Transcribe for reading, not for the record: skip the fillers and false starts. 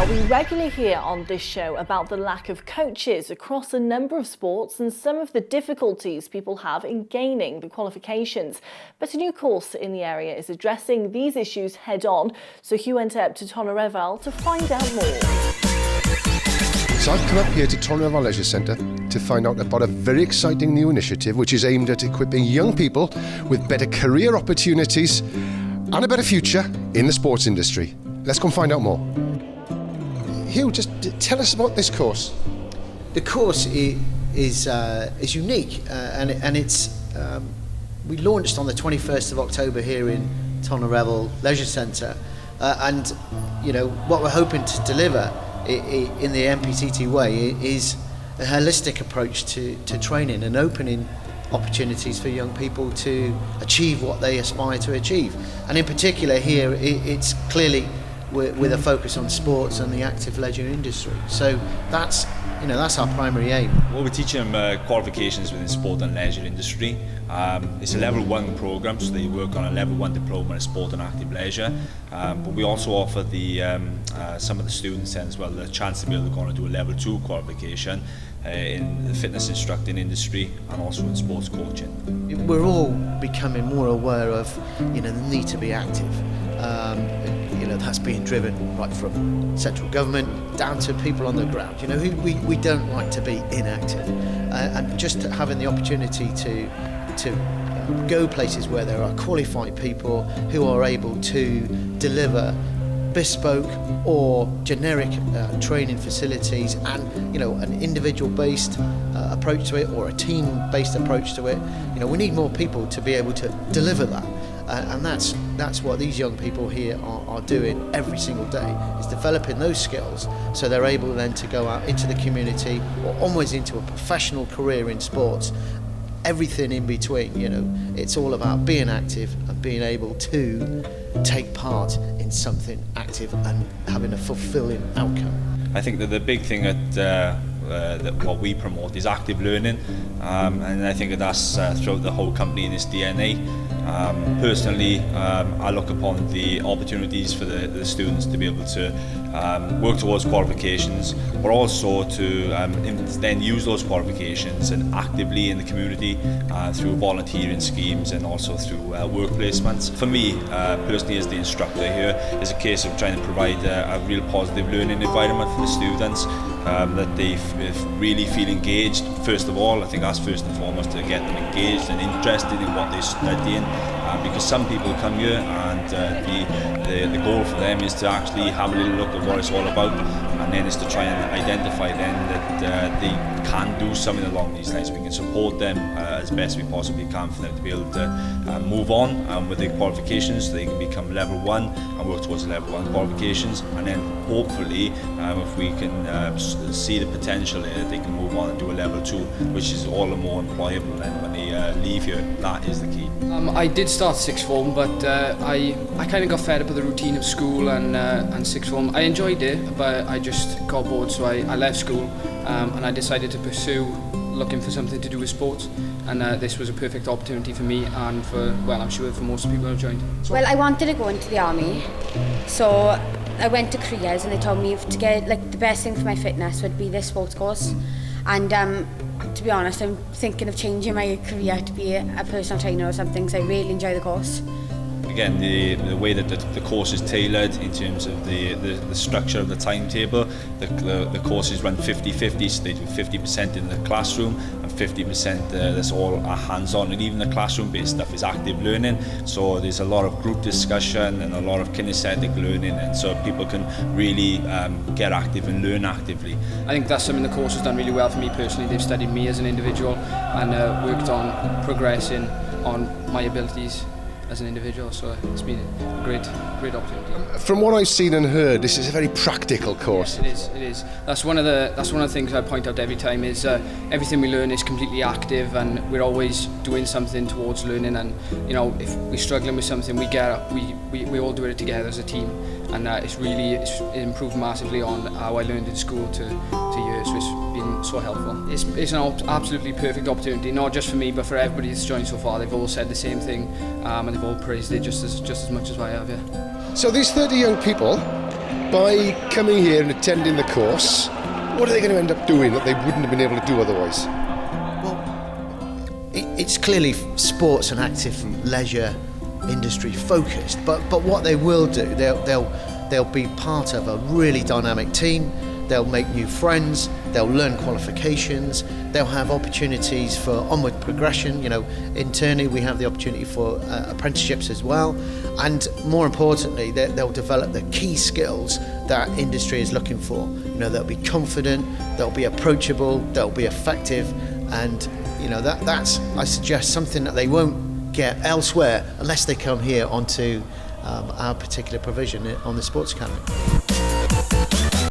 Well, we regularly hear on this show about the lack of coaches across a number of sports and some of the difficulties people have in gaining the qualifications. But a new course in the area is addressing these issues head-on, so Hugh went up to Tonnereval to find out more. So I've come up here to Tonnereval Leisure Centre to find out about a very exciting new initiative which is aimed at equipping young people with better career opportunities and a better future in the sports industry. Let's go and find out more. Hugh, just tell us about this course. The course is unique, and it's we launched on the 21st of October here in Tonnereval Leisure Centre, and you know what we're hoping to deliver in the MPTT way is a holistic approach to training and opening opportunities for young people to achieve what they aspire to achieve. And in particular here, it's clearly with a focus on sports and the active leisure industry. So that's our primary aim. Well, we teach them qualifications within sport and leisure industry. It's a level 1 program, so they work on a level 1 diploma in sport and active leisure. But we also offer some of the students then as well the chance to be able to go on and do a level 2 qualification in the fitness instructing industry and also in sports coaching. We're all becoming more aware of the need to be active. That's being driven right from central government down to people on the ground. We don't like to be inactive, and just having the opportunity to go places where there are qualified people who are able to deliver bespoke or generic training facilities and an individual-based approach to it or a team-based approach to it. We need more people to be able to deliver that. And that's what these young people here are doing every single day, is developing those skills so they're able then to go out into the community or almost into a professional career in sports. Everything in between, it's all about being active and being able to take part in something active and having a fulfilling outcome. I think that the big thing that what we promote is active learning, and I think that's throughout the whole company in its DNA. Personally, I look upon the opportunities for the students to be able to work towards qualifications, but also to then use those qualifications and actively in the community through volunteering schemes and also through work placements. For me, personally as the instructor here, it's a case of trying to provide a real positive learning environment for the students, that they really feel engaged. First of all, I think that's first and foremost to get them engaged and interested in what they're studying, because some people come here and the goal for them is to actually have a little look at what it's all about, and then is to try and identify then that they can do something along these lines. We can support them as best we possibly can for them to be able to move on with their qualifications so they can become level 1 and work towards level 1 qualifications, and then hopefully if we can see the potential there, they can move on and do a level 2, which is all the more employable then when they leave here. That is the key. I did start sixth form, but I kind of got fed up with the routine of school and sixth form. I enjoyed it, but I just got bored, so I left school and I decided to pursue looking for something to do with sports, and this was a perfect opportunity for me and I'm sure for most people who have joined. Well, I wanted to go into the army, so I went to careers and they told me to get the best thing for my fitness would be this sports course, and to be honest, I'm thinking of changing my career to be a personal trainer or something, because I really enjoy the course. Again, the way that the course is tailored in terms of the structure of the timetable, the courses run 50-50, so they do 50% in the classroom and 50% that's all hands-on, and even the classroom-based stuff is active learning, so there's a lot of group discussion and a lot of kinesthetic learning, and so people can really get active and learn actively. I think that's something the course has done really well for me personally. They've studied me as an individual and worked on progressing on my abilities as an individual, so it's been a great opportunity. From what I've seen and heard, this is a very practical course. Yes, it is. That's one of the things I point out every time is everything we learn is completely active, and we're always doing something towards learning. And if we're struggling with something, we all do it together as a team, and it's improved massively on how I learned in school to here, so it's been so helpful. It's an absolutely perfect opportunity, not just for me but for everybody that's joined so far. They've all said the same thing, and they've all praised it just as much as I have. Yeah. So these 30 young people, by coming here and attending the course, what are they going to end up doing that they wouldn't have been able to do otherwise? It's clearly sports and active leisure industry focused, but what they will do, they'll be part of a really dynamic team. They'll make new friends, they'll learn qualifications, they'll have opportunities for onward progression. You know, internally we have the opportunity for apprenticeships as well, and more importantly, they'll develop the key skills that industry is looking for. You know, they'll be confident, they'll be approachable, they'll be effective, and you know, that's, I suggest, something that they won't get elsewhere unless they come here onto our particular provision on the Sports Academy.